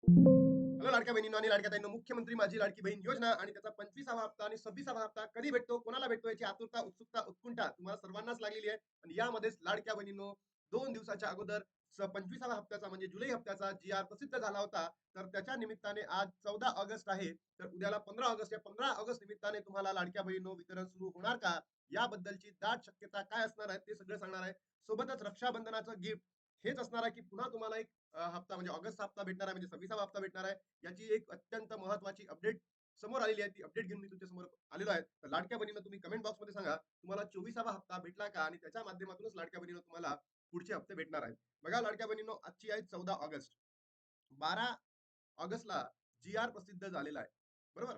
Hello लाडक्या बहिणींनो आणि लाडक्या ताईंनो, मुख्यमंत्री माझी लाडकी बहीण योजना आणि त्याचा 25वा हप्ता आणि 26वा हप्ता कधी भेटतो, कोणाला भेटतो याची आतुरता, उत्सुकता, उत्कंठा तुम्हाला सर्वांनाच लागलेली आहे. आणि यामध्येच लाडक्या बहिणींनो, 2 दिवसाच्या अगोदर 25वा हप्त्याचा म्हणजे जुलै हप्त्याचा जी आर प्रसिद्ध झाला होता. तर त्याच्या निमित्ताने आज 14 ऑगस्ट आहे. तर उद्याला 15 ऑगस्ट, या 15 ऑगस्ट निमित्ताने तुम्हाला लाडक्या बहिणींनो वितरण सुरू होणार का, याबद्दलची दाट शक्यता काय असणार आहे ते सगळं सांगणार आहे. सोबतच रक्षाबंधनाचं गिफ्ट हेच असणार आहे, की पुन्हा तुम्हाला एक हप्ता म्हणजे ऑगस्ट हप्ता भेटणार आहे, म्हणजे 26वा हप्ता भेटणार आहे. याची एक अत्यंत महत्वाची अपडेट समोर आलेली आहे. ती अपडेट घेऊन मी तुमच्या समोर आलेलो आहे. तर लाडक्या बहिणींनो, तुम्ही कमेंट बॉक्समध्ये सांगा, तुम्हाला 24वा हप्ता भेटला का, आणि त्याच्या माध्यमातूनच लाडक्या बहिणींनो तुम्हाला पुढचे हप्ते भेटणार आहेत. बघा लाडक्या बहिणींनो, आजची आहे 14 ऑगस्ट. 12 ऑगस्टला जी आर प्रसिद्ध झालेला आहे, बरोबर?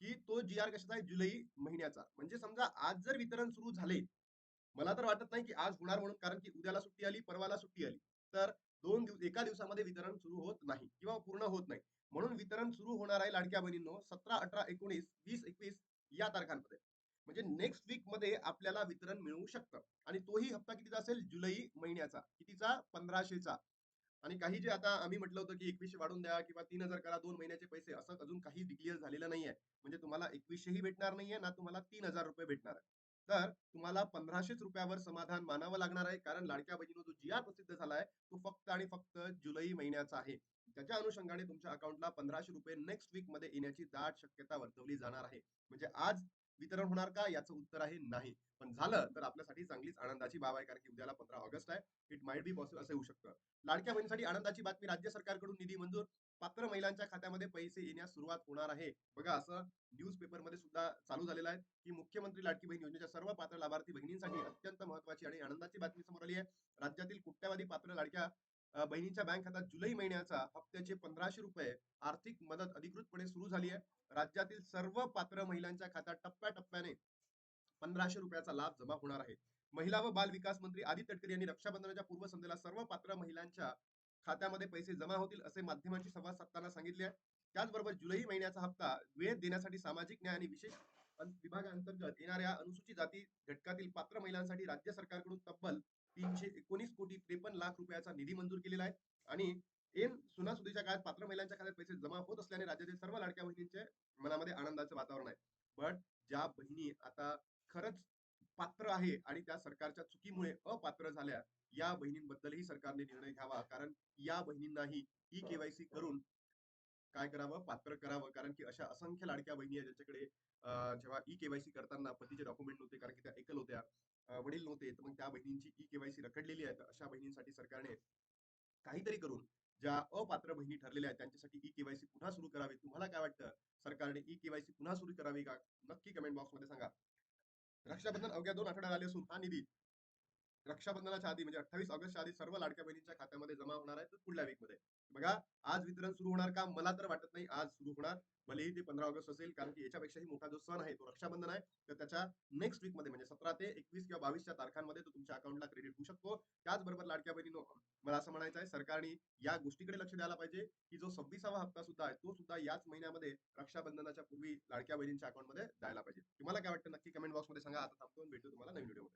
की तो जी आर कशाचा आहे, जुलै महिन्याचा. म्हणजे समजा आज जर वितरण सुरू झाले, मला तर वाटत नाही की आज होणार म्हणून, कारण की उद्याला सुट्टी आली, परवाला सुट्टी आली. तर एका दिवसामध्ये वितरण सुरू होत नाही किंवा पूर्ण होत नाही. म्हणून वितरण सुरू होणार आहे लाडक्या बहिणींनो 17, 18, 19, 20, 21 या तारखांमध्ये. म्हणजे नेक्स्ट वीक मध्ये आपल्याला वितरण मिळू शकतं. आणि तोही हप्ता कितीचा असेल, जुलै महिन्याचा. कितीचा? 1500चा. आणि काही जे आता आम्ही म्हटलं होतं की 2100 वाढून द्या किंवा 3000 करा, 2 महिन्याचे पैसे, असं अजून काही डिक्लेअर झालेलं नाहीये. म्हणजे तुम्हाला 2100 ही भेटणार नाहीये ना, तुम्हाला 3000 रुपये भेटणार आहे. तर तुम्हाला 1500च रुपयावर समाधान मानावं लागणार आहे, कारण लाडक्या बहिणीनो जो जी आर प्रसिद्ध झालाय तो फक्त आणि फक्त जुलै महिन्याचा आहे. त्याच्या अनुषंगाने तुमच्या अकाउंटला 1500 रुपये नेक्स्ट वीक मध्ये येण्याची दाट शक्यता वर्तवली जाणार आहे. म्हणजे आज वितरण होणार का, याचं उत्तर आहे नाही. पण झालं तर आपल्यासाठी चांगलीच आनंदाची बाब आहे, कारण की उद्याला 15 ऑगस्ट आहे. इट माइट बी पॉसिबल असं होऊ शकतं. लाडक्या बहिणीसाठी आनंदाची बातमी, राज्य सरकारकडून निधी मंजूर, पात्र महिलांच्या खात्यामध्ये पैसे येण्यास सुरुवात होणार आहे. बघा, असं न्यूज पेपरमध्ये सुद्धा चालू झालेलं आहे, की मुख्यमंत्री लाडकी बहीण योजनेच्या सर्व पात्र लाभार्थी बहिणींसाठी अत्यंत महत्वाची आणि आनंदाची बातमी समोर आली आहे. राज्यातील कोट्यावधी पात्र लाडक्या बहिणींच्या बँक खात्यात जुलै महिन्याचा हप्त्याचे 1500 रुपये आर्थिक मदत अधिकृतपणे सुरू झाली आहे. राज्यातील सर्व पात्र महिलांच्या खात्यात टप्प्याटप्प्याने 1500 रुपयाचा लाभ जमा होणार आहे. महिला व बाल विकास मंत्री आदी तटकरे यांनी रक्षाबंधनाच्या पूर्वसंध्येला सर्व पात्र महिलांच्या खात्यामध्ये पैसे जमा होतील असे माध्यमांशी संवाद साधताना सांगितले आहे. त्याचबरोबर जुलै महिन्याचा हप्ता वेळेत देण्यासाठी सामाजिक न्याय आणि विशेष विभागाअंतर्गत येणाऱ्या अनुसूचित जाती घटकातील पात्र महिलांसाठी राज्य सरकारकडून तब्बल 319 कोटी 53 लाख रुपयाचा निधी मंजूर केलेला आहे. आणि ऐन सुनासुदीच्या काळात पात्र महिलांच्या खात्यात पैसे जमा होत असल्याने राज्यातील सर्व लाडक्या बहिणींच्या मनामध्ये आनंदाचं वातावरण आहे. बट ज्या बहिणी आता खरंच पात्र आहे आणि त्या सरकारच्या चुकीमुळे अपात्र झाल्या, या बहिणींबद्दलही सरकारने निर्णय घ्यावा, कारण या बहिणींनाही ई केवायसी करून काय करावं, पात्र करावं. कारण की अशा असंख्य लाडक्या बहिणी आहेत ज्यांच्याकडे जेव्हा ई केवायसी करताना पतीचे डॉक्युमेंट नव्हते, कारण की त्या एकल होत्या, वडील नव्हते, तर मग त्या बहिणींची ई केवायसी रखडलेली आहे. तर अशा बहिणींसाठी सरकारने काहीतरी करून ज्या अपात्र बहिणी ठरलेल्या आहेत त्यांच्यासाठी ई केवायसी पुन्हा सुरू करावी. तुम्हाला काय वाटतं, सरकारने ई केवायसी पुन्हा सुरू करावी का? नक्की कमेंट बॉक्समध्ये सांगा. रक्षाबंधन अवघ्या 2 आठवड्यात आले असून हा निधी रक्षाबंधनाच्या आधी म्हणजे 28 ऑगस्टच्या आधी सर्व लाडक्या बहिणींच्या खात्यामध्ये जमा होणार आहे, तर पुढल्या वीकमध्ये. बघा, आज वितरण सुरू होणार का? मला तर वाटत नाही आज सुरू होणार. भलेही ते 15 ऑगस्ट असेल, कारण की याच्यापेक्षाही मोठा जो सण आहे तो रक्षाबंधन आहे. तर त्याच्या नेक्स्ट वीकमध्ये म्हणजे 17 ते 21 किंवा 22च्या तारखांमध्ये तो तुमच्या अकाउंटला क्रेडिट होऊ शकतो. त्याचबरोबर लाडक्या बहिणींनो, मला असं म्हणायचं आहे, सरकारने या गोष्टीकडे लक्ष द्यायला पाहिजे, की जो 26वा हप्ता सुद्धा आहे तो सुद्धा याच महिन्यामध्ये रक्षाबंधनाच्या पूर्वी लाडक्या बहिणींच्या अकाउंटमध्ये द्यायला पाहिजे. तुम्हाला काय वाटतं, नक्की कमेंट बॉक्समध्ये सांगा. आता थांबतो, भेटू तुम्हाला नवीन व्हिडिओ.